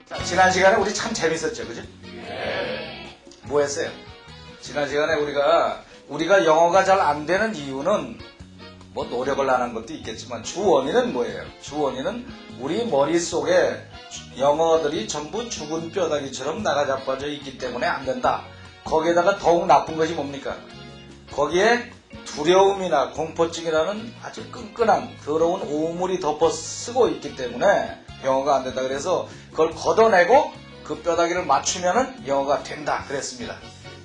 자, 지난 시간에 우리 참 재밌었죠, 그죠? 뭐 했어요? 지난 시간에 우리가 영어가 잘 안 되는 이유는 뭐 노력을 안 한 것도 있겠지만 주 원인은 뭐예요? 주 원인은 우리 머릿속에 영어들이 전부 죽은 뼈다귀처럼 나가자빠져 있기 때문에 안 된다. 거기에다가 더욱 나쁜 것이 뭡니까? 거기에 두려움이나 공포증이라는 아주 끈끈한 더러운 오물이 덮어 쓰고 있기 때문에 영어가 안 된다. 그래서 그걸 걷어내고 그 뼈다귀를 맞추면은 영어가 된다 그랬습니다.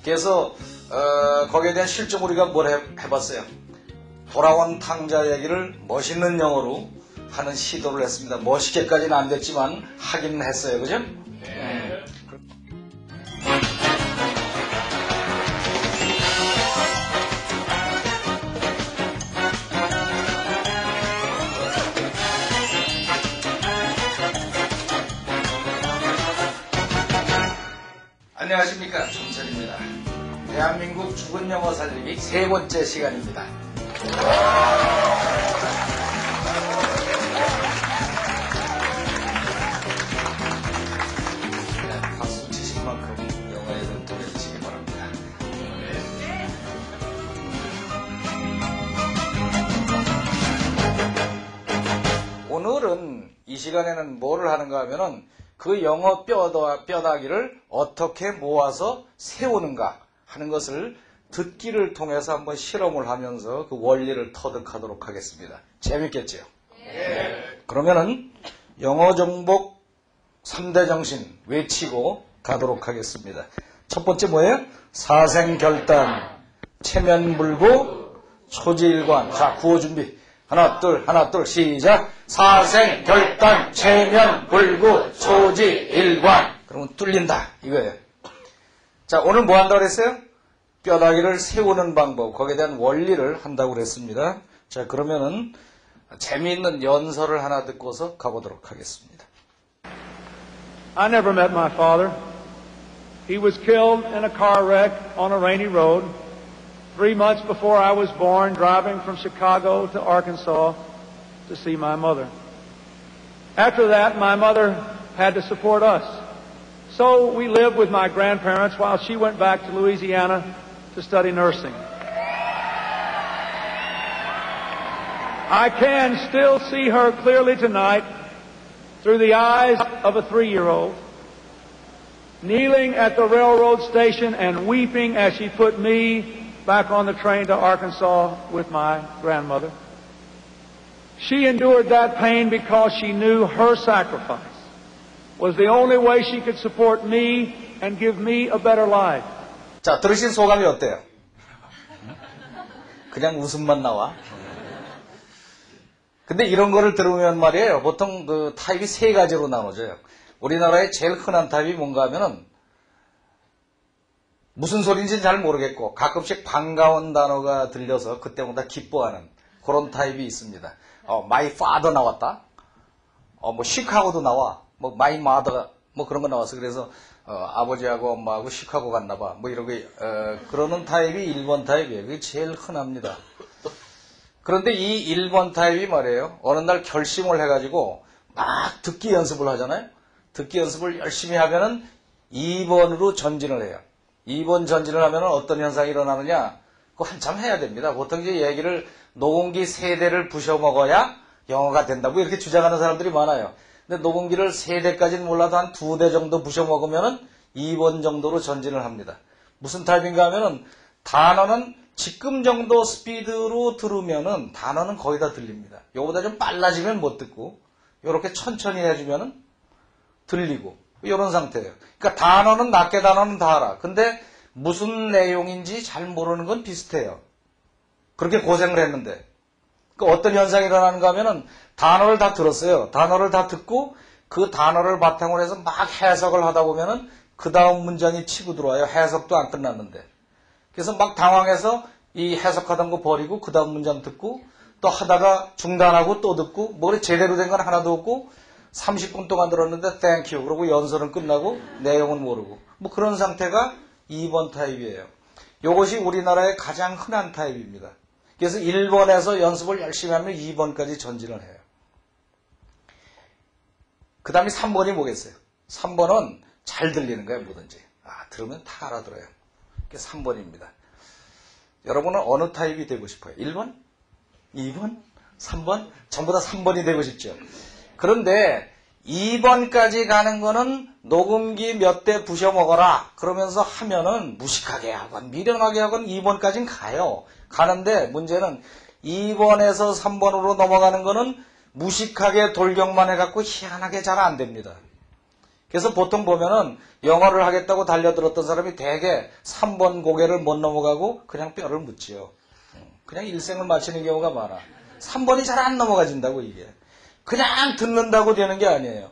그래서 거기에 대한 실증 우리가 뭘 해봤어요? 돌아온 탕자 얘기를 멋있는 영어로 하는 시도를 했습니다. 멋있게까지는 안 됐지만 하긴 했어요. 그죠? 네. 안녕하십니까, 정철입니다. 대한민국 죽은 영어 살리기 세 번째 시간입니다. 네, 박수 치신 만큼 영어에 눈뜨려주시기 바랍니다. 오늘은 이 시간에는 뭐를 하는가 하면은 그 영어 뼈다귀를 어떻게 모아서 세우는가 하는 것을 듣기를 통해서 한번 실험을 하면서 그 원리를 터득하도록 하겠습니다. 재밌겠죠? 네. 그러면은 영어 정복 3대 정신 외치고 가도록 하겠습니다. 첫 번째 뭐예요? 사생결단, 체면불구, 초지일관. 자, 구호 준비. 하나 둘 시작. 사생결단, 체면불구, 초지일관. 그러면 뚫린다 이거예요. 자, 오늘 뭐 한다고 그랬어요? 뼈다귀를 세우는 방법, 거기에 대한 원리를 한다고 그랬습니다. 자, 그러면은 재미있는 연설을 하나 듣고서 가보도록 하겠습니다. I never met my father. He was killed in a car wreck on a rainy road 3 months before I was born, driving from Chicago to Arkansas to see my mother. After that, my mother had to support us. So we lived with my grandparents while she went back to Louisiana to study nursing. I can still see her clearly tonight through the eyes of a 3-year-old, kneeling at the railroad station and weeping as she put me back on the train to Arkansas with my grandmother. She endured that pain because she knew her sacrifice was the only way she could support me and give me a better life. 자, 들으신 소감이 어때요? 그냥 웃음만 나와. 근데 이런 거를 들으면 말이에요. 보통 그 타입이 3가지로 나눠져요. 우리나라의 제일 흔한 타입이 뭔가 하면은 무슨 소리인지는 잘 모르겠고 가끔씩 반가운 단어가 들려서 그때마다 기뻐하는 그런 타입이 있습니다. My father 나왔다. 뭐 시카고도 나와. 뭐 my mother 뭐 그런 거 나와서 그래서 아버지하고 엄마하고 시카고 갔나 봐. 뭐 이렇게 그러는 타입이 1번 타입이에요. 그게 제일 흔합니다. 그런데 이 1번 타입이 말이에요. 어느 날 결심을 해가지고 막 듣기 연습을 하잖아요. 듣기 연습을 열심히 하면은 2번으로 전진을 해요. 2번 전진을 하면은 어떤 현상이 일어나느냐? 그거 한참 해야 됩니다. 보통 이제 얘기를 녹음기 3대를 부셔 먹어야 영어가 된다고 이렇게 주장하는 사람들이 많아요. 근데 녹음기를 3대까지는 몰라도 한 2대 정도 부셔 먹으면은 2번 정도로 전진을 합니다. 무슨 타입인가 하면은 단어는 지금 정도 스피드로 들으면은 단어는 거의 다 들립니다. 요거보다 좀 빨라지면 못 듣고 요렇게 천천히 해주면은 들리고 이런 상태예요. 그러니까 단어는 낱개 단어는 다 알아. 근데 무슨 내용인지 잘 모르는 건 비슷해요. 그렇게 고생을 했는데 그러니까 어떤 현상이 일어나는가 하면은 단어를 다 들었어요. 단어를 다 듣고 그 단어를 바탕으로 해서 막 해석을 하다 보면은 그 다음 문장이 치고 들어와요. 해석도 안 끝났는데. 그래서 막 당황해서 이 해석하던 거 버리고 그 다음 문장 듣고 또 하다가 중단하고 또 듣고 뭐 제대로 된 건 하나도 없고 30분 동안 들었는데 땡큐 그러고 연설은 끝나고 내용은 모르고 뭐 그런 상태가 2번 타입이에요. 이것이 우리나라의 가장 흔한 타입입니다. 그래서 1번에서 연습을 열심히 하면 2번까지 전진을 해요. 그 다음에 3번이 뭐겠어요? 3번은 잘 들리는 거예요, 뭐든지. 들으면 다 알아들어요. 그게 3번입니다. 여러분은 어느 타입이 되고 싶어요? 1번? 2번? 3번? 전부 다 3번이 되고 싶죠. 그런데 2번까지 가는 거는 녹음기 몇 대 부셔 먹어라 그러면서 하면은 무식하게 하건 미련하게 하건 2번까지는 가요. 가는데 문제는 2번에서 3번으로 넘어가는 거는 무식하게 돌격만 해갖고 희한하게 잘 안 됩니다. 그래서 보통 보면은 영어를 하겠다고 달려들었던 사람이 대개 3번 고개를 못 넘어가고 그냥 뼈를 묻지요. 그냥 일생을 마치는 경우가 많아. 3번이 잘 안 넘어가진다고 이게. 그냥 듣는다고 되는 게 아니에요.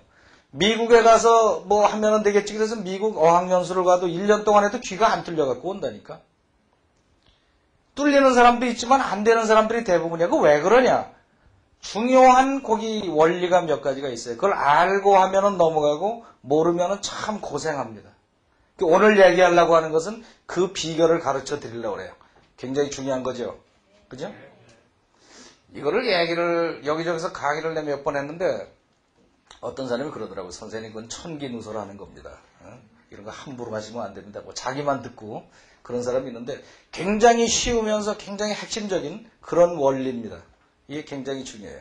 미국에 가서 뭐 하면은 되겠지. 그래서 미국 어학연수를 가도 1년 동안 해도 귀가 안 뚫려갖고 온다니까. 뚫리는 사람도 있지만 안 되는 사람들이 대부분이야. 그 왜 그러냐? 중요한 거기 원리가 몇 가지가 있어요. 그걸 알고 하면은 넘어가고 모르면은 참 고생합니다. 오늘 얘기하려고 하는 것은 그 비결을 가르쳐 드리려고 그래요. 굉장히 중요한 거죠. 그죠? 이거를 얘기를 여기저기서 강의를 내 몇 번 했는데 어떤 사람이 그러더라고요. 선생님 그건 천기누설하는 겁니다. 이런 거 함부로 하시면 안 됩니다. 뭐 자기만 듣고 그런 사람이 있는데 굉장히 쉬우면서 굉장히 핵심적인 그런 원리입니다. 이게 굉장히 중요해요.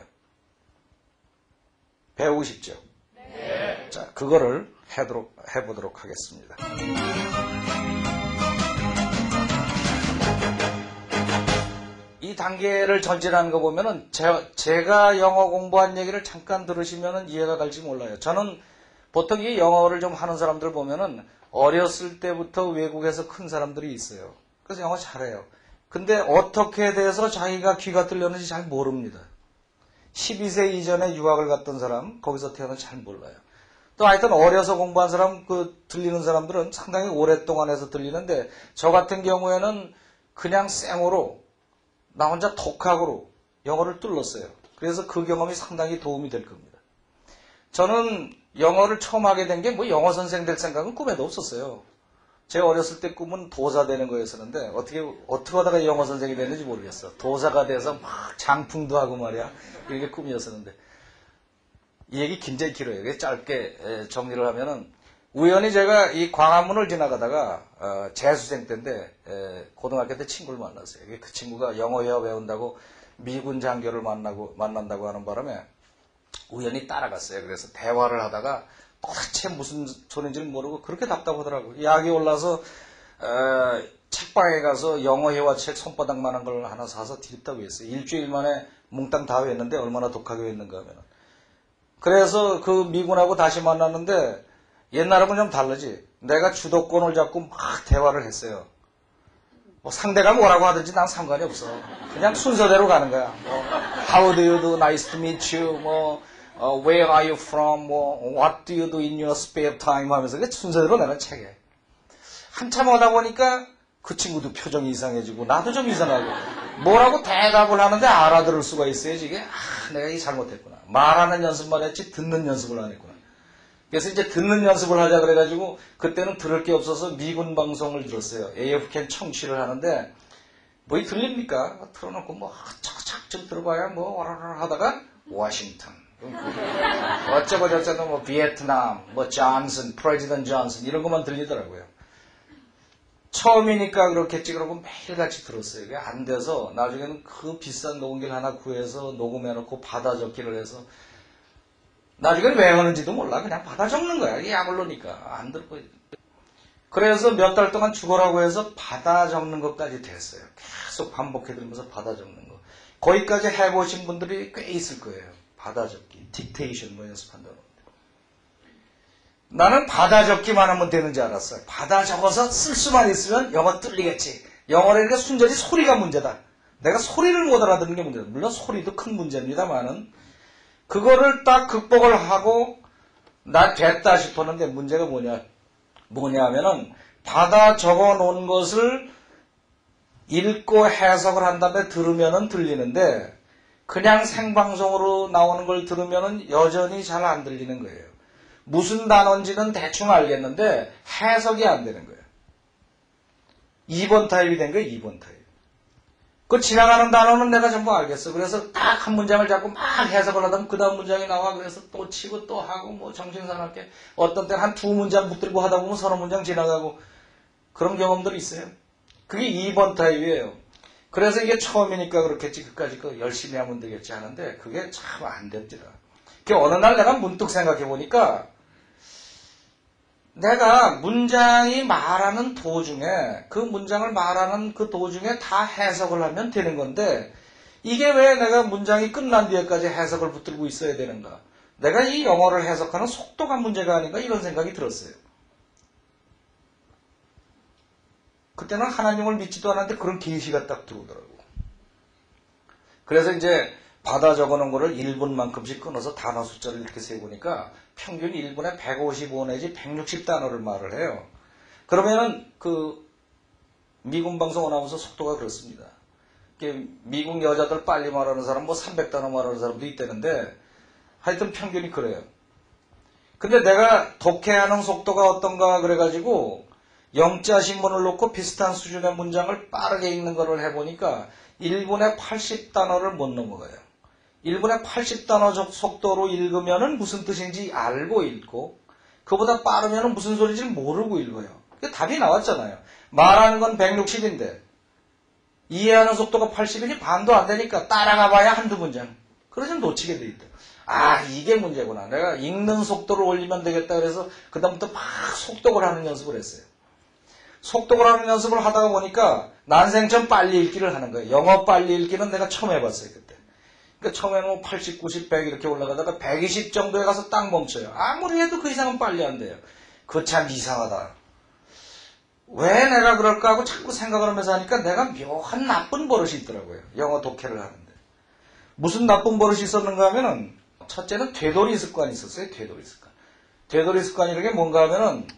배우고 싶죠? 네. 자, 그거를 해보도록 하겠습니다. 이 단계를 전진하는 거 보면은 제가 영어 공부한 얘기를 잠깐 들으시면은 이해가 갈지 몰라요. 저는 보통 이 영어를 좀 하는 사람들 보면은 어렸을 때부터 외국에서 큰 사람들이 있어요. 그래서 영어 잘해요. 근데 어떻게 돼서 자기가 귀가 뚫렸는지 잘 모릅니다. 12세 이전에 유학을 갔던 사람, 거기서 태어나서 잘 몰라요. 또 하여튼 어려서 공부한 사람, 들리는 사람들은 상당히 오랫동안 해서 들리는데 저 같은 경우에는 그냥 생으로 나 혼자 독학으로 영어를 뚫었어요. 그래서 그 경험이 상당히 도움이 될 겁니다. 저는 영어를 처음 하게 된 게 뭐 영어 선생 될 생각은 꿈에도 없었어요. 제가 어렸을 때 꿈은 도사 되는 거였었는데 어떻게 하다가 영어 선생이 됐는지 모르겠어. 도사가 돼서 막 장풍도 하고 말이야. 이게 꿈이었었는데 이 얘기 굉장히 길어요. 짧게 정리를 하면은 우연히 제가 이 광화문을 지나가다가 재수생 때인데 고등학교 때 친구를 만났어요. 그 친구가 영어 회화 배운다고 미군 장교를 만난다고 하는 바람에 우연히 따라갔어요. 그래서 대화를 하다가 도대체 무슨 소리인지는 모르고 그렇게 답답하더라고요. 약이 올라서 책방에 가서 영어 회화책 손바닥만한 걸 하나 사서 뒤집다고 했어요. 일주일 만에 몽땅 다 외웠는데 얼마나 독하게 외웠는가 하면. 그래서 그 미군하고 다시 만났는데 옛날하고는 좀 다르지. 내가 주도권을 잡고 막 대화를 했어요. 뭐 상대가 뭐라고 하든지 난 상관이 없어. 그냥 순서대로 가는 거야. 뭐 How do you do? Nice to meet you. 뭐 Where are you from? 뭐 What do you do in your spare time? 하면서 그 순서대로 내가 책에. 한참 하다 보니까 그 친구도 표정이 이상해지고 나도 좀 이상하고 뭐라고 대답을 하는데 알아들을 수가 있어야지. 이게 내가 이게 잘못했구나. 말하는 연습만 했지 듣는 연습을 안 했구나. 그래서 이제 듣는 연습을 하자 그래가지고 그때는 들을 게 없어서 미군 방송을 들었어요. AFK 청취를 하는데 뭐 들립니까? 틀어놓고 뭐 착착 좀 들어봐야 뭐 와라라 하다가 워싱턴 어쩌고 저쩌고 뭐 비에트남 뭐 존슨 프레지던트 존슨 이런 것만 들리더라고요. 처음이니까 그렇겠지 그러고 매일같이 들었어요. 이게 안 돼서 나중에는 그 비싼 녹음기를 하나 구해서 녹음해놓고 받아 적기를 해서 나중에는 왜 하는지도 몰라. 그냥 받아 적는 거야. 이게 약올로니까 안 들고. 그래서 몇 달 동안 죽어라고 해서 받아 적는 것까지 됐어요. 계속 반복해 들으면서 받아 적는 거. 거기까지 해보신 분들이 꽤 있을 거예요. 받아 적기, 딕테이션 뭐 연습한다고. 나는 받아 적기만 하면 되는 줄 알았어요. 받아 적어서 쓸 수만 있으면 영어 뚫리겠지. 영어라니까 순전히 소리가 문제다. 내가 소리를 못 알아듣는 게 문제다. 물론 소리도 큰 문제입니다만은 그거를 딱 극복을 하고 나 됐다 싶었는데 문제가 뭐냐면은 받아 적어 놓은 것을 읽고 해석을 한 다음에 들으면은 들리는데 그냥 생방송으로 나오는 걸 들으면은 여전히 잘 안 들리는 거예요. 무슨 단어인지는 대충 알겠는데 해석이 안 되는 거예요. 2번 타입이 된 거예요. 2번 타입. 그 지나가는 단어는 내가 전부 알겠어. 그래서 딱 한 문장을 잡고 막 해석을 하다 보면 그 다음 문장이 나와. 그래서 또 치고 또 하고 뭐 정신사납게 어떤 때는 한 두 문장 붙들고 하다 보면 서너 문장 지나가고 그런 경험들이 있어요. 그게 2번 타입이에요. 그래서 이게 처음이니까 그렇겠지. 그까짓 거 열심히 하면 되겠지 하는데 그게 참 안 됐더라. 그 어느 날 내가 문득 생각해 보니까 내가 문장이 말하는 도중에 그 문장을 말하는 그 도중에 다 해석을 하면 되는 건데 이게 왜 내가 문장이 끝난 뒤에까지 해석을 붙들고 있어야 되는가? 내가 이 영어를 해석하는 속도가 문제가 아닌가 이런 생각이 들었어요. 그때는 하나님을 믿지도 않았는데 그런 계시가 딱 들어오더라고. 그래서 이제 받아 적어놓은 거를 1분만큼씩 끊어서 단어 숫자를 이렇게 세보니까 평균 1분에 155 내지 160단어를 말을 해요. 그러면은 그 미군 방송 아나운서 속도가 그렇습니다. 미국 여자들 빨리 말하는 사람 뭐 300단어 말하는 사람도 있다는데 하여튼 평균이 그래요. 근데 내가 독해하는 속도가 어떤가 그래가지고 영자 신문을 놓고 비슷한 수준의 문장을 빠르게 읽는 거를 해보니까 1분에 80단어를 못 넘어가요. 1분에 80단어 속도로 읽으면은 무슨 뜻인지 알고 읽고 그보다 빠르면은 무슨 소리인지 모르고 읽어요. 답이 나왔잖아요. 말하는 건 160인데 이해하는 속도가 80이니 반도 안 되니까 따라가 봐야 한두 문장. 그래서 놓치게 돼 있다. 아, 이게 문제구나. 내가 읽는 속도를 올리면 되겠다 그래서 그다음부터 막 속독을 하는 연습을 했어요. 속독을 하는 연습을 하다가 보니까 난생처럼 빨리 읽기를 하는 거예요. 영어 빨리 읽기는 내가 처음 해봤어요, 그때. 그러니까 처음에는 뭐 80, 90, 100 이렇게 올라가다가 120 정도에 가서 딱 멈춰요. 아무리 해도 그 이상은 빨리 안 돼요. 그거 참 이상하다. 왜 내가 그럴까 하고 자꾸 생각을 하면서 하니까 내가 묘한 나쁜 버릇이 있더라고요. 영어 독해를 하는데. 무슨 나쁜 버릇이 있었는가 하면은 첫째는 되돌이 습관이 있었어요. 되돌이 습관. 되돌이 습관이라는 게 뭔가 하면은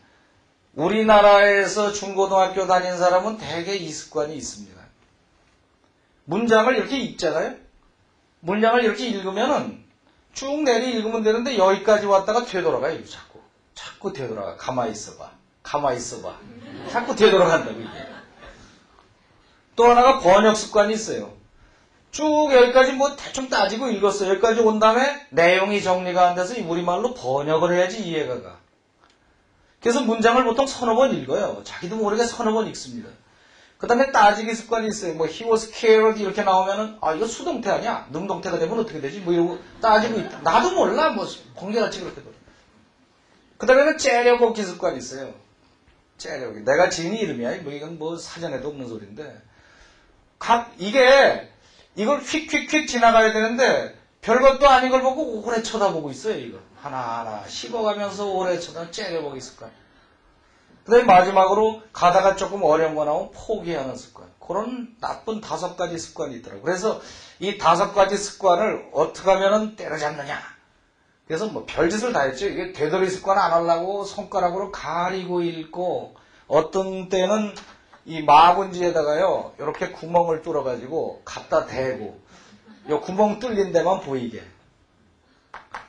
우리나라에서 중고등학교 다닌 사람은 대개 이 습관이 있습니다. 문장을 이렇게 읽잖아요. 문장을 이렇게 읽으면은 쭉 내리 읽으면 되는데 여기까지 왔다가 되돌아가요. 자꾸 되돌아가. 가만히 있어봐. 가만히 있어봐. 자꾸 되돌아간다고 이게. 또 하나가 번역 습관이 있어요. 쭉 여기까지 뭐 대충 따지고 읽었어요. 여기까지 온 다음에 내용이 정리가 안 돼서 우리말로 번역을 해야지 이해가 가. 그래서 문장을 보통 서너 번 읽어요. 자기도 모르게 서너 번 읽습니다. 그 다음에 따지기 습관이 있어요. 뭐 he was scared 이렇게 나오면은 아 이거 수동태 아니야? 능동태가 되면 어떻게 되지? 뭐 이러고 따지고 있다. 나도 몰라. 뭐 번개같이 그렇게 돼. 그 다음에는 째려보기 습관이 있어요. 째려보기. 내가 지은 이름이야. 뭐 이건 뭐 사전에도 없는 소리인데 이걸 휙휙휙 지나가야 되는데 별것도 아닌 걸 보고 오래 쳐다보고 있어요. 이거 하나하나 씹어가면서 오래 쳐다보고 째려보기 습관. 그 다음에 마지막으로 가다가 조금 어려운 거 나오면 포기하는 습관. 그런 나쁜 5가지 습관이 있더라고요. 그래서 이 5가지 습관을 어떻게 하면 때려잡느냐. 그래서 뭐 별짓을 다 했죠. 이게 되돌이 습관 안 하려고 손가락으로 가리고 읽고 어떤 때는 이 마분지에다가요 이렇게 구멍을 뚫어가지고 갖다 대고 요 구멍 뚫린 데만 보이게.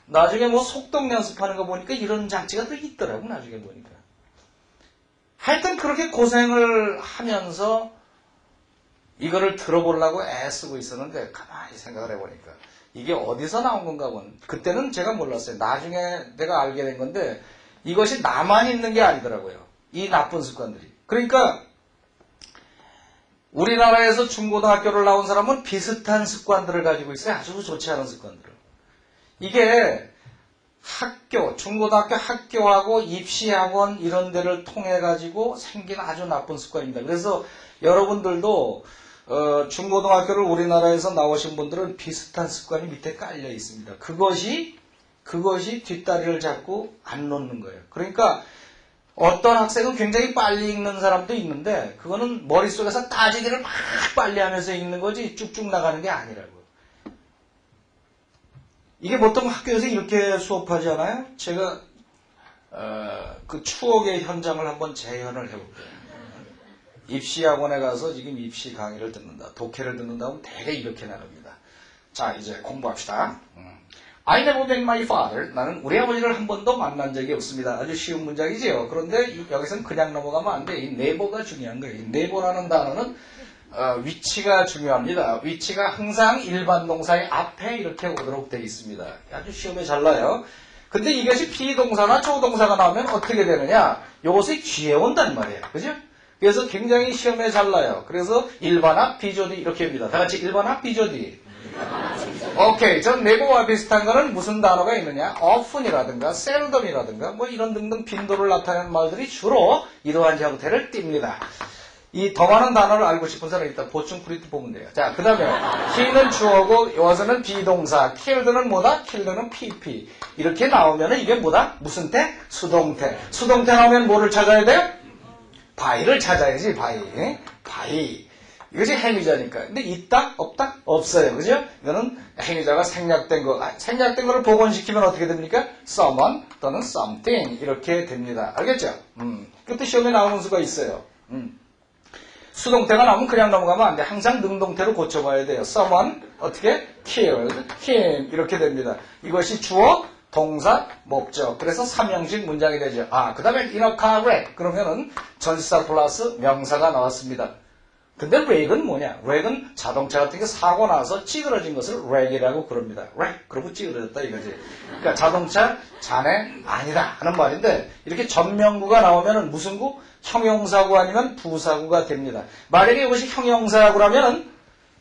나중에 뭐 속독 연습하는 거 보니까 이런 장치가 또 있더라고. 나중에 보니까. 하여튼 그렇게 고생을 하면서 이거를 들어보려고 애쓰고 있었는데 가만히 생각을 해보니까 이게 어디서 나온 건가 본. 그때는 제가 몰랐어요. 나중에 내가 알게 된 건데 이것이 나만 있는 게 아니더라고요. 이 나쁜 습관들이. 그러니까 우리나라에서 중고등학교를 나온 사람은 비슷한 습관들을 가지고 있어요. 아주 좋지 않은 습관들을. 이게 중고등학교 학교하고 입시학원 이런 데를 통해 가지고 생긴 아주 나쁜 습관입니다. 그래서 여러분들도 중고등학교를 우리나라에서 나오신 분들은 비슷한 습관이 밑에 깔려 있습니다. 그것이 뒷다리를 잡고 안 놓는 거예요. 그러니까 어떤 학생은 굉장히 빨리 읽는 사람도 있는데 그거는 머릿속에서 따지기를 막 빨리 하면서 읽는 거지 쭉쭉 나가는 게 아니라고요. 이게 보통 학교에서 이렇게 수업하지 않아요? 제가 그 추억의 현장을 한번 재현을 해볼게요. 입시학원에 가서 지금 입시 강의를 듣는다. 독해를 듣는다 하면 대개 이렇게 나갑니다. 자, 이제 공부합시다. I never met my father. 나는 우리 아버지를 한 번도 만난 적이 없습니다. 아주 쉬운 문장이지요. 그런데 여기서는 그냥 넘어가면 안 돼. 이 never가 중요한 거예요. 이 never라는 단어는 위치가 중요합니다. 위치가 항상 일반 동사의 앞에 이렇게 오도록 되어 있습니다. 아주 시험에 잘 나요. 근데 이것이 비동사나 조동사가 나오면 어떻게 되느냐? 이것이 뒤에 온단 말이에요. 그죠? 그래서 굉장히 시험에 잘 나요. 그래서 일반합, 비조디 이렇게 합니다. 다 같이 일반합, 비조디. 오케이. 전 네고와 비슷한 거는 무슨 단어가 있느냐? often이라든가 seldom이라든가 뭐 이런 등등 빈도를 나타내는 말들이 주로 이러한 형태를 띱니다. 이 더 많은 단어를 알고 싶은 사람은 일단 보충 프린트 보면 돼요. 자, 그 다음에 he는 주어고 was는 비동사, killed는 뭐다? killed는 pp. 이렇게 나오면은 이게 뭐다? 무슨 태? 수동태. 수동태 나오면 뭐를 찾아야 돼요? by를 찾아야지, by. by. 이것이 행위자니까. 근데 있다? 없다? 없어요. 그죠? 이거는 행위자가 생략된 거. 생략된 거를 복원시키면 어떻게 됩니까? someone 또는 something. 이렇게 됩니다. 알겠죠? 그것도 시험에 나오는 수가 있어요. 수동태가 나오면 그냥 넘어가면 안 돼. 항상 능동태로 고쳐봐야 돼요. someone, 어떻게? killed, him. 이렇게 됩니다. 이것이 주어, 동사, 목적. 그래서 삼형식 문장이 되죠. 그 다음에 in a car wreck. 그러면은 전치사 플러스 명사가 나왔습니다. 근데 wreck은 뭐냐? wreck은 자동차 같은 게 사고 나서 찌그러진 것을 wreck이라고 그럽니다. wreck. 그러고 찌그러졌다 이거지. 그러니까 자동차 잔해 아니다 하는 말인데 이렇게 전명구가 나오면은 무슨 구? 형용사구 아니면 부사구가 됩니다. 만약에 이것이 형용사구라면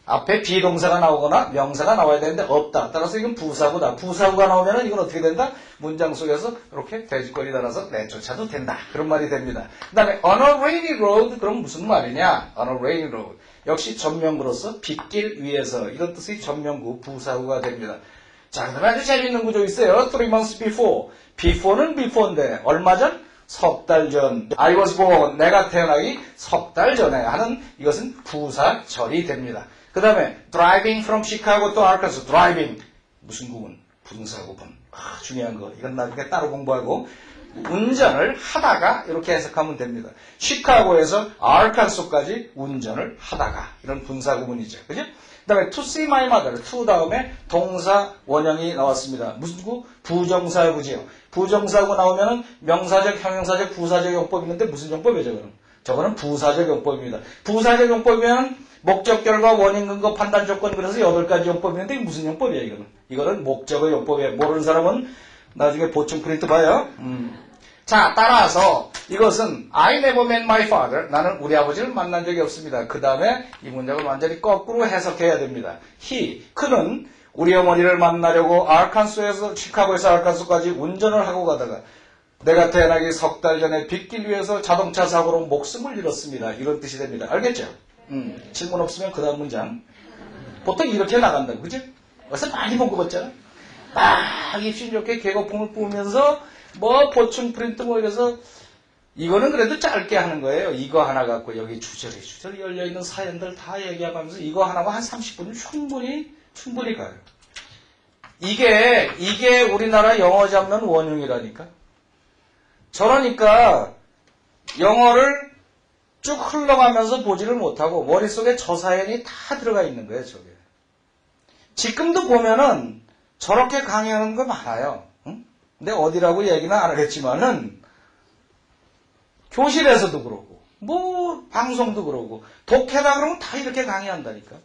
앞에 비동사가 나오거나 명사가 나와야 되는데 없다. 따라서 이건 부사구다. 부사구가 나오면 이건 어떻게 된다? 문장 속에서 이렇게 돼지꼬리 달아서 내쫓아도 된다. 그런 말이 됩니다. 그 다음에 on a rainy road 그럼 무슨 말이냐? on a rainy road. 역시 전명구로서 빗길 위에서 이런 뜻의 전명구 부사구가 됩니다. 자, 그 다음에 아주 재밌는 구조 있어요. 3 months before. before는 before인데 얼마 전? 석 달 전. I was born. 내가 태어나기 석 달 전에 하는 이것은 부사절이 됩니다. 그 다음에 driving from Chicago to Arkansas. driving. 무슨 구분? 분사구분. 중요한 거. 이건 나중에 따로 공부하고 운전을 하다가 이렇게 해석하면 됩니다. 시카고에서 아르칸소까지 운전을 하다가 이런 분사구문이죠. 그죠? 그 다음에 to see my mother. to 다음에 동사 원형이 나왔습니다. 무슨 구? 부정사구지요. 부정사구 나오면은 명사적, 형용사적, 부사적 용법이 있는데 무슨 용법이죠, 저거는? 저거는 부사적 용법입니다. 부사적 용법이면 목적결과 원인 근거 판단 조건 그래서 8가지 용법이 있는데 이게 무슨 용법이야, 이거는? 이거는 목적의 용법이에요. 모르는 사람은 나중에 보충 프린트 봐요. 자, 따라서 이것은 I never met my father. 나는 우리 아버지를 만난 적이 없습니다. 그 다음에 이 문장을 완전히 거꾸로 해석해야 됩니다. 그는 우리 어머니를 만나려고 시카고에서 아르칸소까지 운전을 하고 가다가 내가 태어나기 석 달 전에 빗길 위해서 자동차 사고로 목숨을 잃었습니다. 이런 뜻이 됩니다. 알겠죠? 질문 없으면 그 다음 문장. 보통 이렇게 나간다. 그죠? 어디서 많이 본 거 같잖아. 막 입신 좋게 개거품을 뿌면서 뭐 보충 프린트 뭐 이래서 이거는 그래도 짧게 하는 거예요. 이거 하나 갖고 여기 주저리 열려있는 사연들 다 얘기하면서 이거 하나만 한 30분 충분히 가요. 이게 우리나라 영어 잡는 원흉이라니까. 저러니까 영어를 쭉 흘러가면서 보지를 못하고 머릿속에 저 사연이 다 들어가 있는 거예요. 저게. 지금도 보면은 저렇게 강의하는 거 많아요. 응? 근데 어디라고 얘기는 안 하겠지만은 교실에서도 그러고 뭐 방송도 그러고 독해다 그러면 다 이렇게 강의한다니까.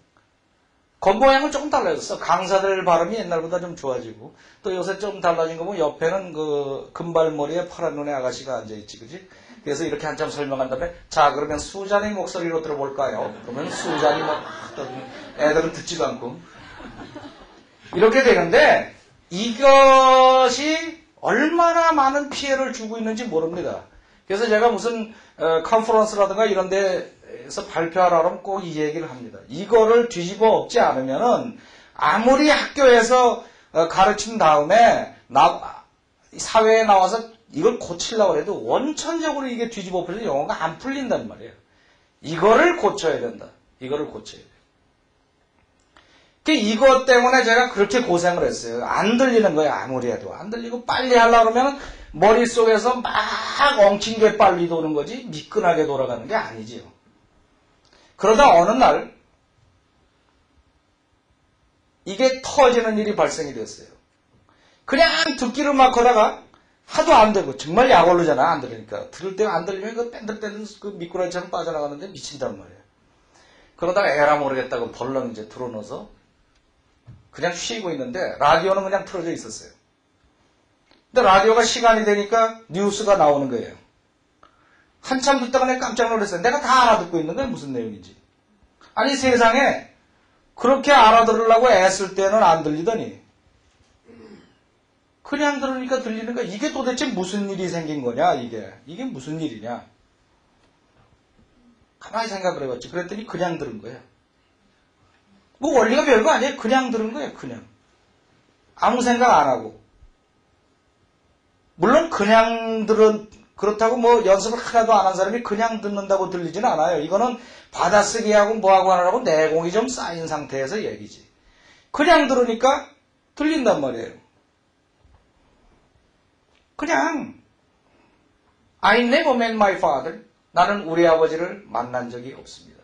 겉모양은 조금 달라졌어. 강사들 발음이 옛날보다 좀 좋아지고 또 요새 좀 달라진 거 보면 옆에는 그 금발머리에 파란 눈의 아가씨가 앉아있지, 그지? 그래서 이렇게 한참 설명한 다음에 자, 그러면 수잔의 목소리로 들어볼까요? 그러면 수잔이 막 애들은 듣지도 않고 이렇게 되는데 이것이 얼마나 많은 피해를 주고 있는지 모릅니다. 그래서 제가 무슨 컨퍼런스라든가 이런 데서 발표하라 그러면 꼭 이 얘기를 합니다. 이거를 뒤집어 엎지 않으면은 아무리 학교에서 가르친 다음에 사회에 나와서 이걸 고치려고 해도 원천적으로 이게 뒤집어 엎어서 영어가 안 풀린단 말이에요. 이거를 고쳐야 된다. 이거를 고쳐야 돼. 이것 때문에 제가 그렇게 고생을 했어요. 안 들리는 거예요. 아무리 해도. 안 들리고 빨리 하려고 그러면 머릿속에서 막 엉킨 게 빨리 도는 거지 미끈하게 돌아가는 게 아니지요. 그러다 어느 날 이게 터지는 일이 발생이 됐어요. 그냥 듣기를 막 하다가 하도 안 되고 정말 약 오르잖아. 안 들으니까. 들을 때 안 들리면 그 뺀들뺀들 그 미꾸라지처럼 빠져나가는데 미친단 말이에요. 그러다가 에라 모르겠다고 벌렁 이제 들어넣어서 그냥 쉬고 있는데 라디오는 그냥 틀어져 있었어요. 근데 라디오가 시간이 되니까 뉴스가 나오는 거예요. 한참 듣다가 내가 깜짝 놀랐어요. 내가 다 알아듣고 있는 거야, 무슨 내용인지. 아니, 세상에 그렇게 알아들으려고 애쓸 때는 안 들리더니 그냥 들으니까 들리는 거야. 이게 도대체 무슨 일이 생긴 거냐, 이게 무슨 일이냐. 가만히 생각을 해봤지. 그랬더니 그냥 들은 거야. 뭐 원리가 별거 아니에요. 그냥 들은 거예요, 그냥. 아무 생각 안 하고. 물론 그냥 그렇다고 뭐 연습을 하나도 안 한 사람이 그냥 듣는다고 들리지는 않아요. 이거는 받아쓰기하고 뭐하고 하느라고 내공이 좀 쌓인 상태에서 얘기지. 그냥 들으니까 들린단 말이에요. 그냥 I never met my father. 나는 우리 아버지를 만난 적이 없습니다.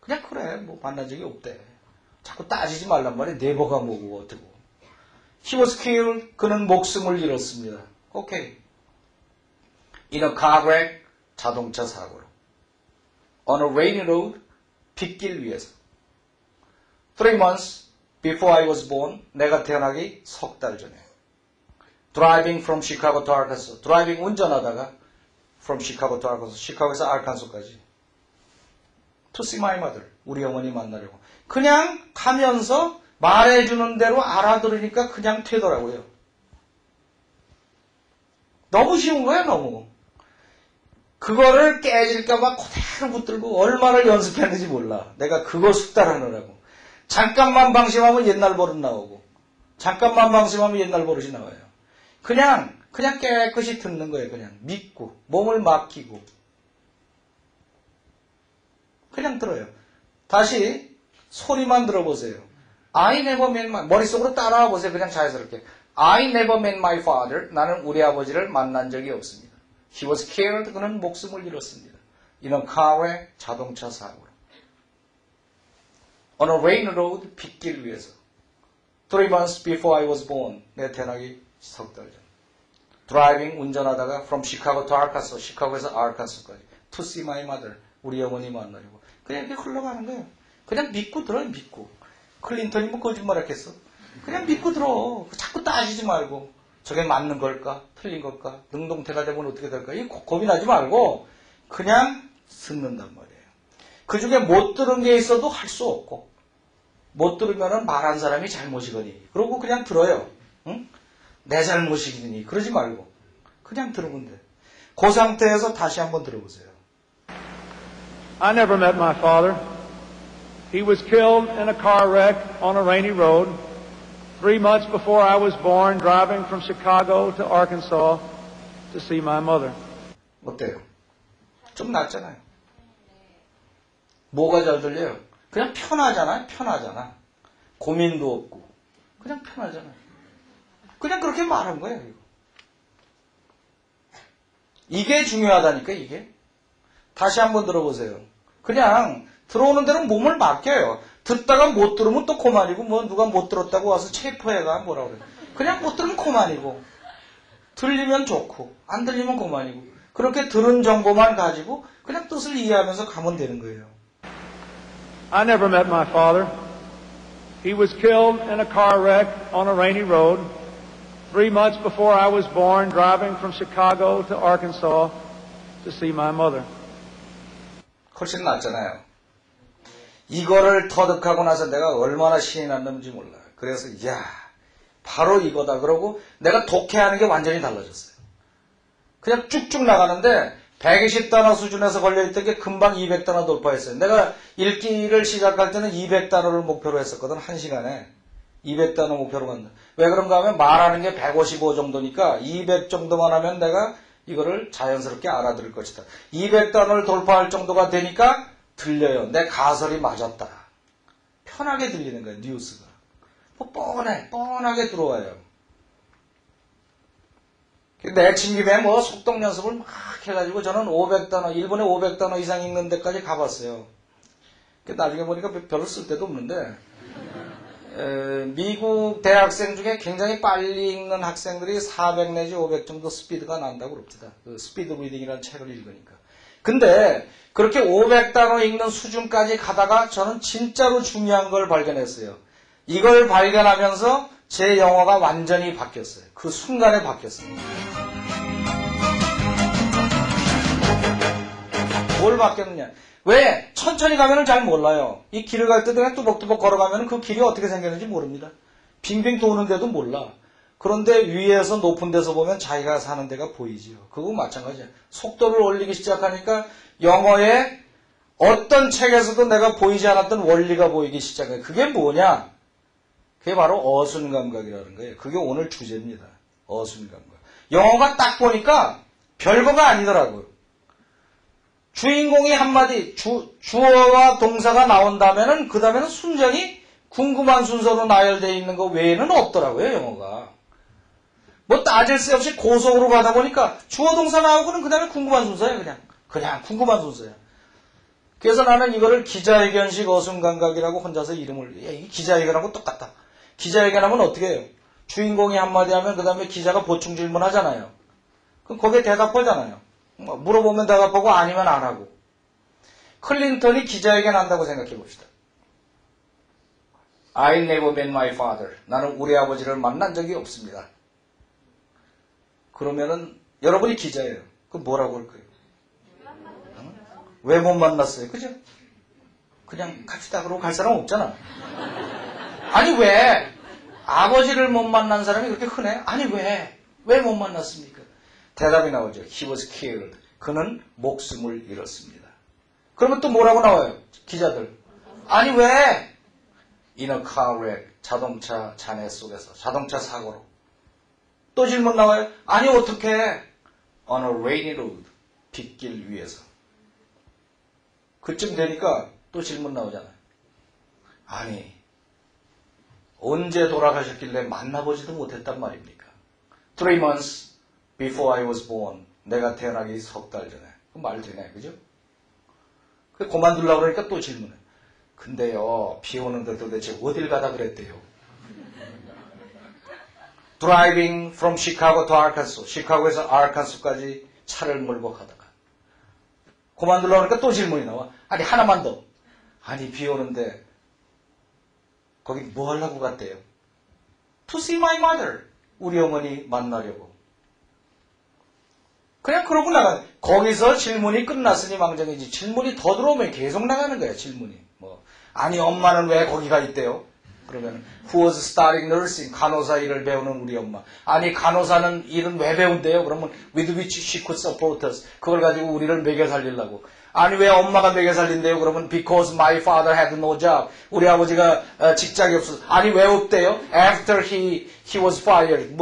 그냥 그래. 뭐 만난 적이 없대. 자꾸 따지지 말란 말이야. never가 뭐고 어떻고. He was killed. 그는 목숨을 잃었습니다. 오케이. In a car wreck. 자동차 사고로. On a rainy road. 빗길 위에서. 3 months before I was born. 내가 태어나기 석 달 전에. Driving from Chicago to Arkansas. 드라이빙 운전하다가 from Chicago to Arkansas. 시카고에서 아르칸소까지. To see my mother. 우리 어머니 만나려고. 그냥 가면서 말해주는 대로 알아들으니까 그냥 되더라고요. 너무 쉬운 거야, 너무. 그거를 깨질까봐 그대로 붙들고 얼마나 연습했는지 몰라. 내가 그거 숙달하느라고. 잠깐만 방심하면 옛날 버릇 나오고. 잠깐만 방심하면 옛날 버릇이 나와요. 그냥 깨끗이 듣는 거예요. 그냥 믿고 몸을 맡기고 그냥 들어요. 다시 소리만 들어보세요. I never met my 머릿속으로 따라와 보세요. 그냥 자연스럽게 I never met my father. 나는 우리 아버지를 만난 적이 없습니다. He was killed. 그는 목숨을 잃었습니다. In a car wreck. 자동차 사고로. On a rain road. 빗길 위에서. 3 months before I was born. 내 태어나기 석 달 전. 드라이빙 운전하다가 from Chicago to Arkansas. 시카고에서 아르칸소까지. To see my mother. 우리 어머니 만나려고. 그냥 이렇게 흘러가는 거예요. 그냥 믿고 들어요. 믿고. 클린턴이 뭐 거짓말 했겠어? 그냥 믿고 들어. 자꾸 따지지 말고. 저게 맞는 걸까? 틀린 걸까? 능동태가 되면 어떻게 될까? 이 고민하지 말고 그냥 듣는단 말이에요. 그 중에 못 들은 게 있어도 할 수 없고 못 들으면 말한 사람이 잘못이거니. 그러고 그냥 들어요. 응? 내 잘못이니 그러지 말고 그냥 들으면 돼. 그 상태에서 다시 한번 들어보세요. I never met my father. He was killed in a car wreck on a rainy road 3 months before I was born, driving from Chicago to Arkansas to see my mother. 어때요? 좀 낫잖아요. 뭐가 잘 들려요? 그냥 편하잖아요. 편하잖아. 고민도 없고 그냥 편하잖아요. 그냥 그렇게 말한 거예요. 이게 중요하다니까 이게. 다시 한번 들어보세요. 그냥 들어오는 대로 몸을 맡겨요. 듣다가 못 들으면 또 그만이고 뭐 누가 못 들었다고 와서 체포해가 뭐라 그래. 그냥 못 들으면 그만이고 들리면 좋고 안 들리면 그만이고 그렇게 들은 정보만 가지고 그냥 뜻을 이해하면서 가면 되는 거예요. I never met my father. He was killed in a car wreck on a rainy road 3 months before I was born, driving from Chicago to Arkansas to see my mother. 훨씬 낫잖아요. 이거를 터득하고 나서 내가 얼마나 신이 났는지 몰라. 그래서 이야 바로 이거다. 그러고 내가 독해하는 게 완전히 달라졌어요. 그냥 쭉쭉 나가는데 120단어 수준에서 걸려있던 게 금방 200단어 돌파했어요. 내가 읽기를 시작할 때는 200단어를 목표로 했었거든. 1시간에 200단어 목표로 간다. 왜 그런가 하면 말하는 게 155 정도니까 200 정도만 하면 내가 이거를 자연스럽게 알아들을 것이다. 200단어를 돌파할 정도가 되니까 들려요. 내 가설이 맞았다. 편하게 들리는 거예요. 뉴스가. 뭐 뻔하게 들어와요. 내친김에 뭐 속독 연습을 막 해가지고 저는 500단어, 일본에 500단어 이상 읽는 데까지 가봤어요. 나중에 보니까 별로 쓸 데도 없는데 미국 대학생 중에 굉장히 빨리 읽는 학생들이 400 내지 500 정도 스피드가 난다고 그럽니다. 그 스피드 리딩이라는 책을 읽으니까. 근데 그렇게 500단어 읽는 수준까지 가다가 저는 진짜로 중요한 걸 발견했어요. 이걸 발견하면서 제 영어가 완전히 바뀌었어요. 그 순간에 바뀌었어요. 뭘 바뀌었느냐? 왜? 천천히 가면은 잘 몰라요. 이 길을 갈 때 그냥 뚜벅뚜벅 걸어가면 그 길이 어떻게 생겼는지 모릅니다. 빙빙 도는데도 몰라. 그런데 위에서 높은 데서 보면 자기가 사는 데가 보이지요. 그거 마찬가지야. 속도를 올리기 시작하니까 영어에 어떤 책에서도 내가 보이지 않았던 원리가 보이기 시작해. 그게 뭐냐? 그게 바로 어순감각이라는 거예요. 그게 오늘 주제입니다. 어순감각. 영어가 딱 보니까 별거가 아니더라고요. 주인공이 한마디, 주어와 동사가 나온다면은, 그 다음에는 순전히 궁금한 순서로 나열되어 있는 거 외에는 없더라고요, 영어가. 뭐 따질 새 없이 고속으로 가다 보니까 주어 동사 나오고는 그 다음에 궁금한 순서야, 그냥 궁금한 순서야. 그래서 나는 이거를 기자회견식 어순감각이라고 혼자서 이름을, 이 기자회견하고 똑같다. 기자회견하면 어떻게 해요? 주인공이 한마디 하면 그 다음에 기자가 보충 질문 하잖아요. 그럼 거기에 대답하잖아요. 물어보면 대답하고 아니면 안 하고. 클린턴이 기자회견 한다고 생각해 봅시다. I never met my father. 나는 우리 아버지를 만난 적이 없습니다. 그러면은 여러분이 기자예요. 그럼 뭐라고 할 거예요? 왜 못 만났어요? 그죠? 그냥 갑시다 그러고 갈 사람 없잖아. 아니 왜? 아버지를 못 만난 사람이 그렇게 흔해? 아니 왜? 왜 못 만났습니까? 대답이 나오죠. He was killed. 그는 목숨을 잃었습니다. 그러면 또 뭐라고 나와요? 기자들. 아니 왜? In a car wreck. 자동차 잔해 속에서. 자동차 사고로. 또 질문 나와요. 아니 어떻게? On a rainy road. 빗길 위에서. 그쯤 되니까 또 질문 나오잖아요. 아니 언제 돌아가셨길래 만나보지도 못했단 말입니까? 3 months before I was born. 내가 태어나기 석 달 전에. 그 말 되네, 그죠? 그만두려고 그러니까 또 질문해. 근데요, 비 오는데 도대체 어딜 가다 그랬대요? Driving from Chicago to Arkansas. 시카고에서 아르칸소까지 차를 몰고 가다가. 그만두려고 그러니까 또 질문이 나와. 아니, 하나만 더. 아니, 비 오는데 거기 뭐 하려고 갔대요? To see my mother. 우리 어머니 만나려고. 그냥 그러고 나가. 거기서 질문이 끝났으니 망정이지. 질문이 더 들어오면 계속 나가는 거야, 질문이. 아니, 엄마는 왜 거기가 있대요? 그러면, who was studying nursing? 간호사 일을 배우는 우리 엄마. 아니, 간호사는 일은 왜 배운대요? 그러면, with which she could support us. 그걸 가지고 우리를 먹여 살리려고. 아니, 왜 엄마가 먹여 살린대요? 그러면, because my father had no job. 우리 아버지가 직장이 없어서. 아니, 왜 없대요? after he was fired.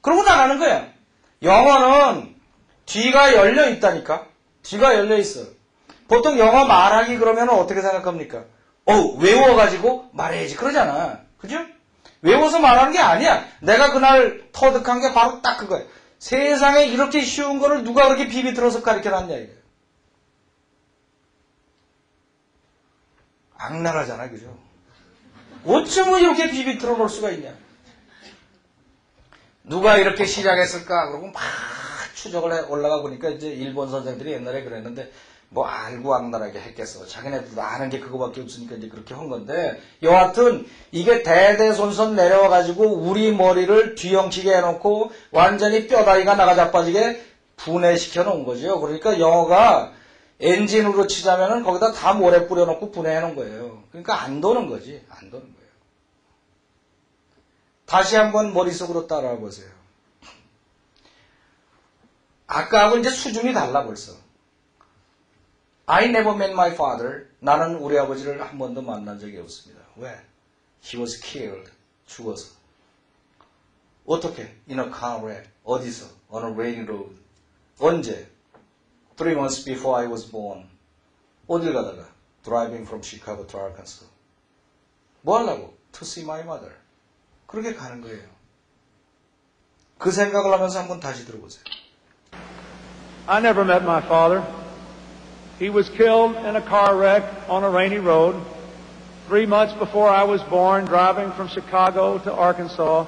그러고 나가는 거야. 영어는, 뒤가 열려 있다니까? 뒤가 열려 있어. 보통 영어 말하기 그러면 어떻게 생각합니까? 외워가지고 말해야지. 그러잖아. 그죠? 외워서 말하는 게 아니야. 내가 그날 터득한 게 바로 딱 그거야. 세상에 이렇게 쉬운 거를 누가 그렇게 비비들어서 가르쳐놨냐, 이거야. 악랄하잖아, 그죠? 어쩌면 이렇게 비비들어 놓을 수가 있냐? 누가 이렇게 시작했을까? 그러고 막 추적을 해 올라가 보니까 이제 일본 선생들이 옛날에 그랬는데 알고 악랄하게 했겠어. 자기네들도 아는 게 그거밖에 없으니까 이제 그렇게 한 건데 여하튼 이게 대대손손 내려와가지고 우리 머리를 뒤엉키게 해놓고 완전히 뼈다귀가 나가 자빠지게 분해시켜 놓은 거죠. 그러니까 영어가 엔진으로 치자면은 거기다 다 모래 뿌려놓고 분해해 놓은 거예요. 그러니까 안 도는 거지. 안 도는 거예요. 다시 한번 머릿속으로 따라와 보세요. 아까하고 이제 수준이 달라 벌써. I never met my father. 나는 우리 아버지를 한 번도 만난 적이 없습니다. 왜? He was killed. 죽어서. 어떻게? In a car wreck. 어디서? On a rainy road. 언제? 3 months before I was born. 어딜 가다가? Driving from Chicago to Arkansas. 뭐 하려고? To see my mother. 그렇게 가는 거예요. 그 생각을 하면서 한번 다시 들어보세요. I never met my father. He was killed in a car wreck on a rainy road 3 months before I was born, driving from Chicago to Arkansas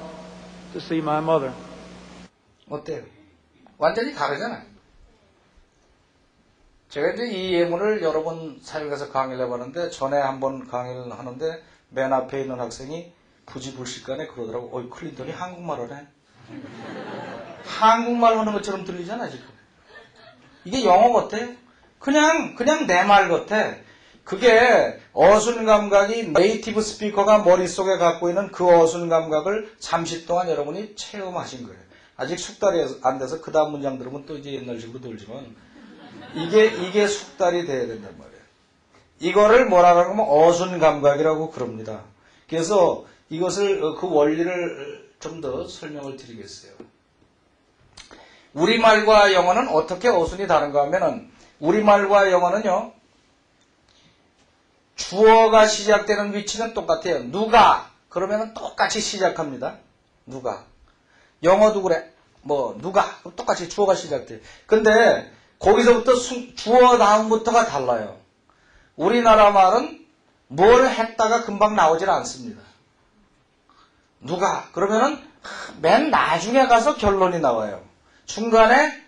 to see my mother. 어때요? 완전히 다르잖아요. 제가 이제 이 예문을 여러 번 사용해서 강의를 해봤는데, 전에 한번 강의를 하는데 맨 앞에 있는 학생이 부지불식간에 그러더라고. 어이, 클린턴이 한국말 하네. 한국말 하는 것처럼 들리잖아, 지금. 이게 영어 같아요? 그냥 내 말 같아. 그게 어순 감각이 네이티브 스피커가 머릿속에 갖고 있는 그 어순 감각을 잠시 동안 여러분이 체험하신 거예요. 아직 숙달이 안 돼서 그 다음 문장 들으면 또 이제 옛날식으로 들지만, 이게 숙달이 돼야 된단 말이에요. 이거를 뭐라고 하면 어순 감각이라고 그럽니다. 그래서 이것을, 그 원리를 좀 더 설명을 드리겠어요. 우리말과 영어는 어떻게 어순이 다른가 하면은, 우리말과 영어는요, 주어가 시작되는 위치는 똑같아요. 누가 그러면은 똑같이 시작합니다. 누가. 영어도 그래. 뭐 누가 그럼 똑같이 주어가 시작돼. 근데 거기서부터 주어 다음부터가 달라요. 우리나라 말은 뭘 했다가 금방 나오질 않습니다. 누가 그러면은 맨 나중에 가서 결론이 나와요. 중간에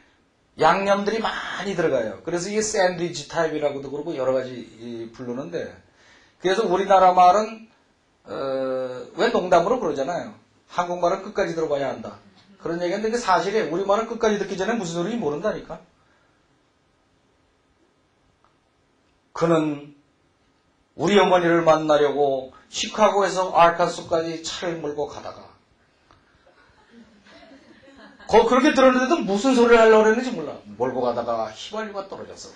양념들이 많이 들어가요. 그래서 이게 샌드위치 타입이라고도 그러고 여러 가지 부르는데, 그래서 우리나라 말은 왜 농담으로 그러잖아요. 한국말은 끝까지 들어봐야 한다. 그런 얘기인데 그게 사실이에요. 우리말은 끝까지 듣기 전에 무슨 소리인지 모른다니까. 그는 우리 어머니를 만나려고 시카고에서 아르칸소까지 차를 몰고 가다가, 그렇게 들었는데도 무슨 소리를 하려고 그랬는지 몰라. 몰고 가다가 휘발유가 떨어졌어.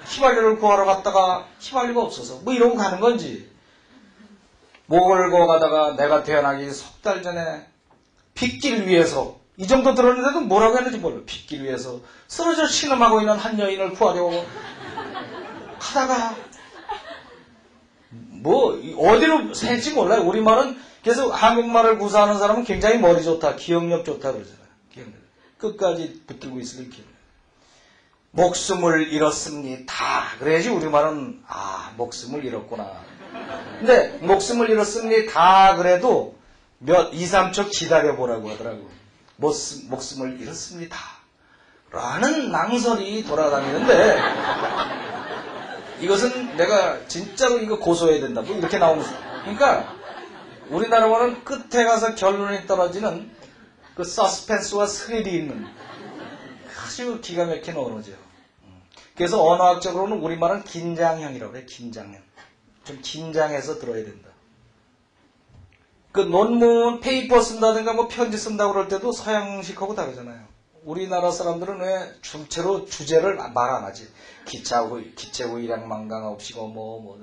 휘발유를 구하러 갔다가 휘발유가 없어서 뭐 이러고 가는 건지, 몰고 가다가 내가 태어나기 석 달 전에 빗길 위에서, 이 정도 들었는데도 뭐라고 했는지 몰라. 빗길 위에서 쓰러져 신음하고 있는 한 여인을 구하려고 가다가 뭐 어디로 셀지 몰라요. 우리말은. 그래서 한국말을 구사하는 사람은 굉장히 머리 좋다, 기억력 좋다 그러잖아요. 기억력. 끝까지 붙들고 있을 기억. 목숨을 잃었습니다. 그래야지 우리말은 목숨을 잃었구나. 근데 목숨을 잃었습니다 그래도 2, 3초 기다려보라고 하더라고. 목숨을 잃었습니다 라는 낭설이 돌아다니는데, 이것은 내가 진짜로 이거 고소해야 된다 뭐 이렇게 나오면서, 그러니까 우리나라 말은 끝에 가서 결론이 떨어지는 그 서스펜스와 스릴이 있는 아주 기가 막힌 언어죠. 그래서 언어학적으로는 우리말은 긴장형이라고 해요. 긴장형. 좀 긴장해서 들어야 된다. 그 논문, 페이퍼 쓴다든가 뭐 편지 쓴다고 그럴 때도 서양식하고 다르잖아요. 우리나라 사람들은 왜 주체로 주제를 말 안 하지. 기체후이량 망강 없이고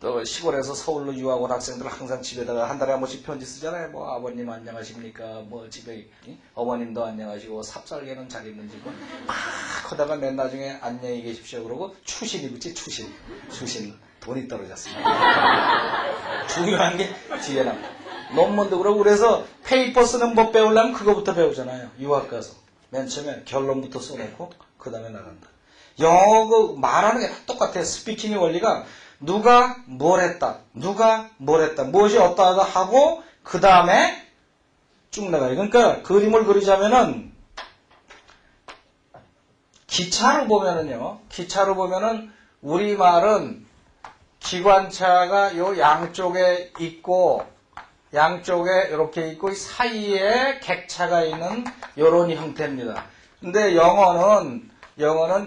또 시골에서 서울로 유학 온 학생들 항상 집에다가 한 달에 한 번씩 편지 쓰잖아요. 뭐 아버님 안녕하십니까, 뭐 집에 어머님도 안녕하시고 삽살개는 잘 있는지 뭐 막 하다가 맨 나중에 안녕히 계십시오 그러고 추신이 붙지. 추신 돈이 떨어졌습니다. 중요한 게 뒤에 나. 논문도 그러고, 그래서 페이퍼 쓰는 법 배우려면 그거부터 배우잖아요. 유학 가서 맨 처음에 결론부터 써놓고 그 다음에 나간다. 영어 말하는 게 똑같아요. 스피킹의 원리가 누가 뭘 했다, 무엇이 어떠하다 하고 그 다음에 쭉 나가요. 그러니까 그림을 그리자면은 기차로 보면은 우리말은 기관차가 요 양쪽에 있고 이렇게 있고 사이에 객차가 있는 요런 형태입니다. 근데 영어는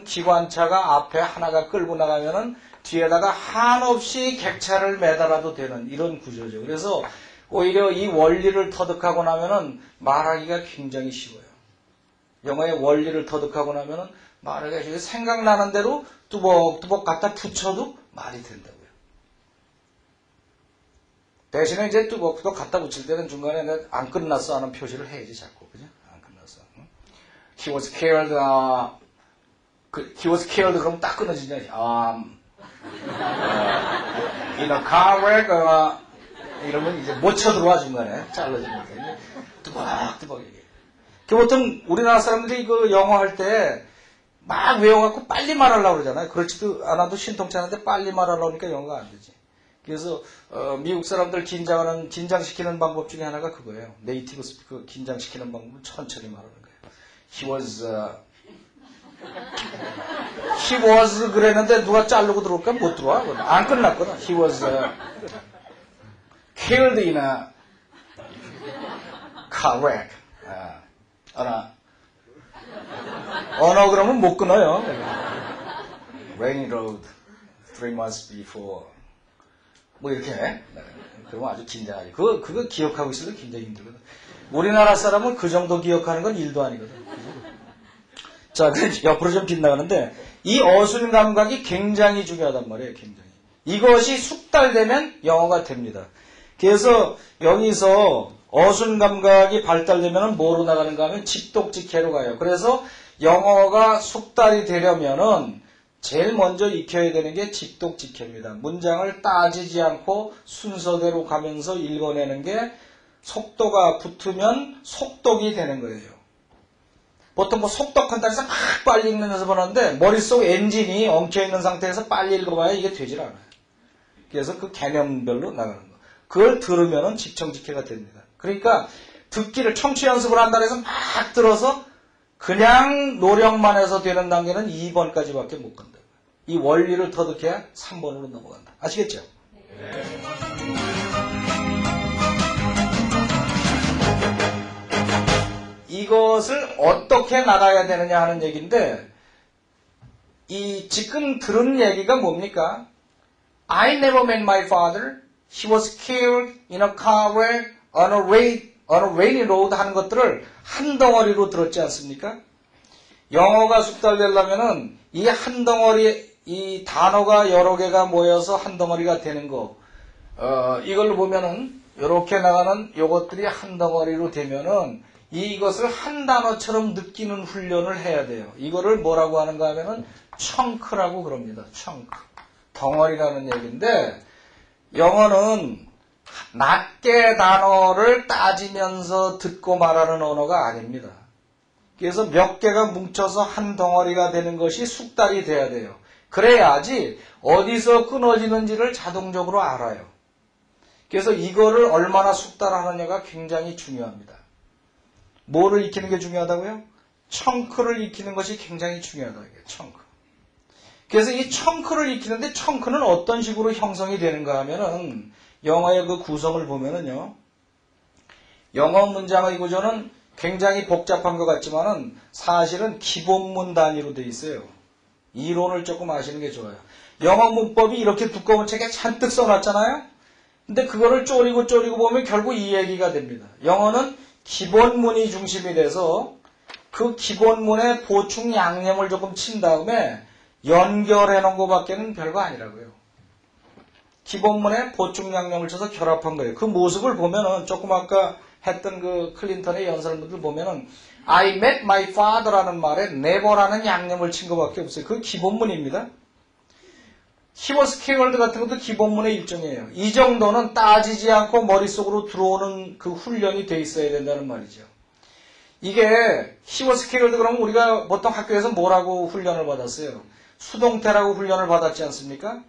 기관차가 앞에 하나가 끌고 나가면은 뒤에다가 한없이 객차를 매달아도 되는 이런 구조죠. 그래서 오히려 이 원리를 터득하고 나면은 말하기가 굉장히 쉬워요. 영어의 원리를 터득하고 나면은 말하기가 쉬워요. 생각나는 대로 뚜벅뚜벅 갖다 붙여도 말이 된다고요. 대신에 이제 뚜벅뚜벅 갖다 붙일 때는 중간에 안 끝났어 하는 표시를 해야지 자꾸. 그죠? 안 끝났어. He was killed. He was killed 그러면 딱 끊어지냐. in a car wreck. 이러면 이제 못 쳐들어와 중간에 잘라지면서 뚜벅뚜벅 얘기해. 보통 우리나라 사람들이 이거 영어 할 때 막 외워갖고 빨리 말하려고 그러잖아요. 그렇지도 않아도 신통치 않은데 빨리 말하려고 하니까 영어가 안 되지. 그래서 미국 사람들 긴장시키는 방법 중에 하나가 그거예요. 네이티브 스피커 긴장시키는 방법은 천천히 말하는 거예요. he was 그랬는데 누가 자르고 들어올까? 못 들어와. 안 끝났거든. He was killed in a car wreck. 언어 그러면 못 끊어요. Rainy road 3 months before. 뭐 이렇게. 그러면 아주 긴장하지. 그거 기억하고 있어도 굉장히 힘들거든. 우리나라 사람은 그 정도 기억하는 건 일도 아니거든. 자, 옆으로 좀 빗나가는데, 이 어순 감각이 굉장히 중요하단 말이에요, 굉장히. 이것이 숙달되면 영어가 됩니다. 그래서 여기서 어순 감각이 발달되면 뭐로 나가는가 하면 직독직해로 가요. 그래서 영어가 숙달이 되려면은 제일 먼저 익혀야 되는 게 직독직해입니다. 문장을 따지지 않고 순서대로 가면서 읽어내는 게 속도가 붙으면 속독이 되는 거예요. 보통 뭐 속독한다 해서 막 빨리 읽는 연습을 하는데 머릿속 엔진이 엉켜있는 상태에서 빨리 읽어봐야 이게 되질 않아요. 그래서 그 개념별로 나가는 거. 그걸 들으면은 직청직해가 됩니다. 그러니까 듣기를 청취 연습을 한다 해서 막 들어서 그냥 노력만 해서 되는 단계는 2번까지밖에 못 간다. 이 원리를 터득해야 3번으로 넘어간다. 아시겠죠? 네. 이것을 어떻게 나가야 되느냐 하는 얘기인데, 이 지금 들은 얘기가 뭡니까? I never met my father. He was killed in a car wreck on a rainy road 하는 것들을 한 덩어리로 들었지 않습니까? 영어가 숙달되려면은 이 한 덩어리, 이 단어가 여러 개가 모여서 한 덩어리가 되는 거, 이걸로 보면은 이렇게 나가는 요것들이 한 덩어리로 되면은 이것을 한 단어처럼 느끼는 훈련을 해야 돼요. 이거를 뭐라고 하는가 하면은 청크라고 그럽니다. 청크. 덩어리라는 얘기인데, 영어는 낱개 단어를 따지면서 듣고 말하는 언어가 아닙니다. 그래서 몇 개가 뭉쳐서 한 덩어리가 되는 것이 숙달이 돼야 돼요. 그래야지 어디서 끊어지는지를 자동적으로 알아요. 그래서 이거를 얼마나 숙달하느냐가 굉장히 중요합니다. 뭐를 익히는 게 중요하다고요? 청크를 익히는 것이 굉장히 중요하다. 이게 청크. 그래서 이 청크를 익히는데 청크는 어떤 식으로 형성이 되는가 하면은 영어의 그 구성을 보면은요. 영어 문장의 구조는 굉장히 복잡한 것 같지만은 사실은 기본문 단위로 되어 있어요. 이론을 조금 아시는 게 좋아요. 영어 문법이 이렇게 두꺼운 책에 잔뜩 써놨잖아요. 근데 그거를 쪼리고 보면 결국 이 얘기가 됩니다. 영어는 기본문이 중심이 돼서 그 기본문에 보충 양념을 조금 친 다음에 연결해 놓은 것밖에는 별거 아니라고요. 기본문에 보충 양념을 쳐서 결합한 거예요. 그 모습을 보면은 조금 아까 했던 그 클린턴의 연설문들 보면은 I met my father라는 말에 never라는 양념을 친 것밖에 없어요. 그 기본문입니다. He was killed 같은 것도 기본문의 일종이에요. 이 정도는 따지지 않고 머릿속으로 들어오는 그 훈련이 돼 있어야 된다는 말이죠. 이게 he was killed 그러면 우리가 보통 학교에서 뭐라고 훈련을 받았어요? 수동태라고 훈련을 받았지 않습니까?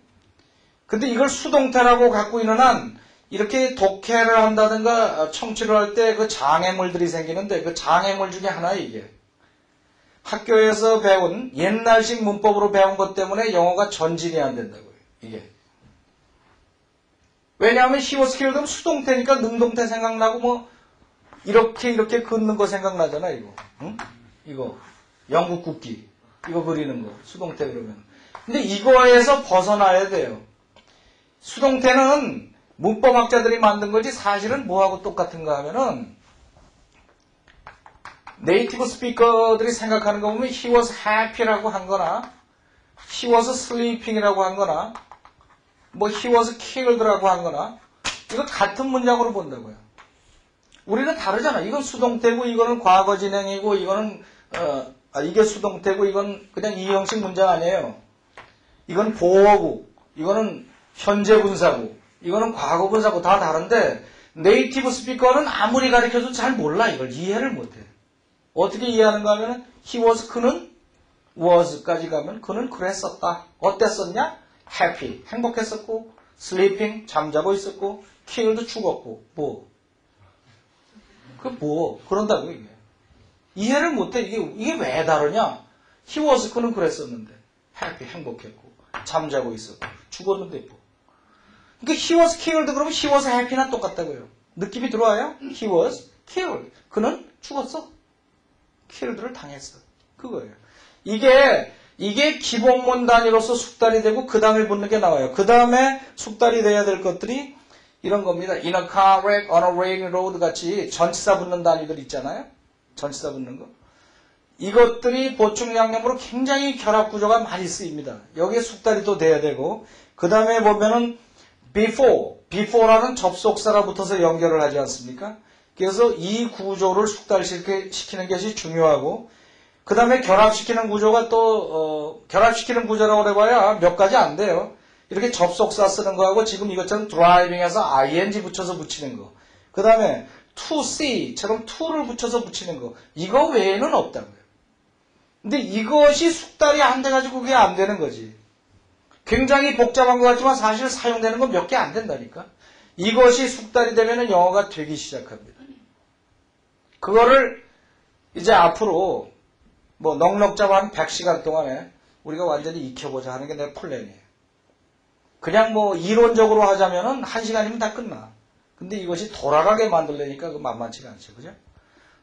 근데 이걸 수동태라고 갖고 있는 한 이렇게 독해를 한다든가 청취를 할 때 그 장애물들이 생기는데 그 장애물 중에 하나예요, 이게. 학교에서 배운 옛날식 문법으로 배운 것 때문에 영어가 전진이 안 된다고요. 이게. 왜냐하면 he was killed 하면 수동태니까 능동태 생각나고 뭐 이렇게 긋는 거 생각나잖아 이거. 응? 이거 영국 국기 이거 그리는 거 수동태 그러면. 근데 이거에서 벗어나야 돼요. 수동태는 문법학자들이 만든 거지 사실은 뭐하고 똑같은가 하면은 네이티브 스피커들이 생각하는 거 보면 he was happy라고 한 거나 he was sleeping이라고 한 거나 뭐 he was killed라고 한 거나 이거 같은 문장으로 본다고요. 우리는 다르잖아. 이건 수동태고 이거는 과거 진행이고 이거는 이게 수동태고 이건 그냥 이 형식 문장 아니에요. 이건 보어고 이거는 현재 분사고 이거는 과거 분사고 다 다른데 네이티브 스피커는 아무리 가르쳐도 잘 몰라. 이걸 이해를 못해. 어떻게 이해하는가 하면은 he was 그는 was까지 가면 그는 그랬었다. 어땠었냐? happy 행복했었고 sleeping 잠자고 있었고 killed 죽었고 뭐 그런다고 이게 이해를 못해. 이게 왜 다르냐? he was 그는 그랬었는데 행복했고 잠자고 있었고 죽었는데 뭐. 그러니까 he was killed 그러면 he was happy나 똑같다고요. 느낌이 들어와요? he was killed. 그는 죽었어. killed를 당했어. 그거예요. 이게 기본문 단위로서 숙달이 되고 그 다음에 붙는 게 나와요. 그 다음에 숙달이 돼야 될 것들이 이런 겁니다. In a car wreck on a rainy road 같이 전치사 붙는 단위들 있잖아요. 전치사 붙는 거. 이것들이 보충 양념으로 굉장히 결합 구조가 많이 쓰입니다. 여기에 숙달이 또 돼야 되고 그 다음에 보면은 before라는 접속사가 붙어서 연결을 하지 않습니까? 그래서 이 구조를 숙달시키는 것이 중요하고 그 다음에 결합시키는 구조가 또 결합시키는 구조라고 해봐야 몇 가지 안 돼요. 이렇게 접속사 쓰는 거하고 지금 이것처럼 driving에서 ing 붙여서 붙이는 거. 그 다음에 to see처럼 to를 붙여서 붙이는 거. 이거 외에는 없다고요. 근데 이것이 숙달이 안 돼가지고 그게 안 되는 거지. 굉장히 복잡한 것 같지만 사실 사용되는 건 몇 개 안 된다니까. 이것이 숙달이 되면 영어가 되기 시작합니다. 그거를 이제 앞으로 뭐 넉넉 잡아 한 100시간 동안에 우리가 완전히 익혀보자 하는 게 내 플랜이에요. 그냥 뭐 이론적으로 하자면은 1시간이면 다 끝나. 근데 이것이 돌아가게 만들려니까 그 만만치가 않죠. 그죠?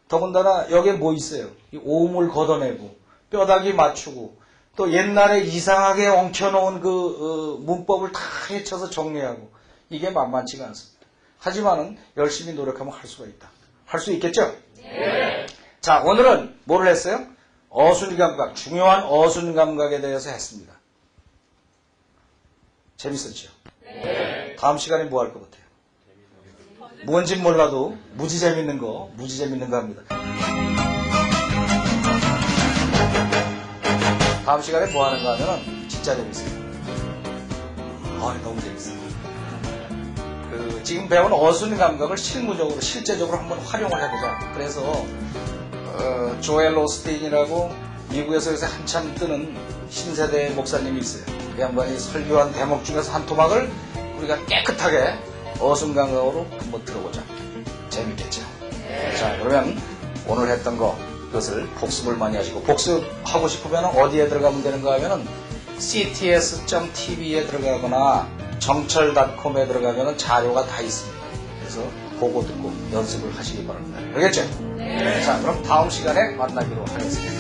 더군다나 여기에 뭐 있어요? 이 오음을 걷어내고 뼈다귀 맞추고 또 옛날에 이상하게 엉켜놓은 그 문법을 다 헤쳐서 정리하고 이게 만만치가 않습니다. 하지만은 열심히 노력하면 할 수가 있다. 할 수 있겠죠? 네. 자, 오늘은 뭐를 했어요? 어순감각, 중요한 어순감각에 대해서 했습니다. 재밌었죠? 네. 다음 시간에 뭐 할 것 같아요? 뭔진 몰라도 무지 재밌는 거 합니다. 다음 시간에 뭐 하는가 하면은 진짜 재밌어요. 너무 재밌어요. 지금 배운 어순 감각을 실제적으로 한번 활용을 해보자. 그래서 조엘 오스틴이라고 미국에서 요새 한참 뜨는 신세대 목사님이 있어요. 그 양반이 설교한 대목 중에서 한 토막을 우리가 깨끗하게 어순 감각으로 한번 들어보자. 재밌겠죠? 자, 그러면 오늘 했던 거 그것을 복습을 많이 하시고 복습하고 싶으면 어디에 들어가면 되는가 하면은 cts.tv에 들어가거나 정철.com에 들어가면 자료가 다 있습니다. 그래서 보고 듣고 연습을 하시기 바랍니다. 알겠죠? 네. 자, 그럼 다음 시간에 만나기로 하겠습니다.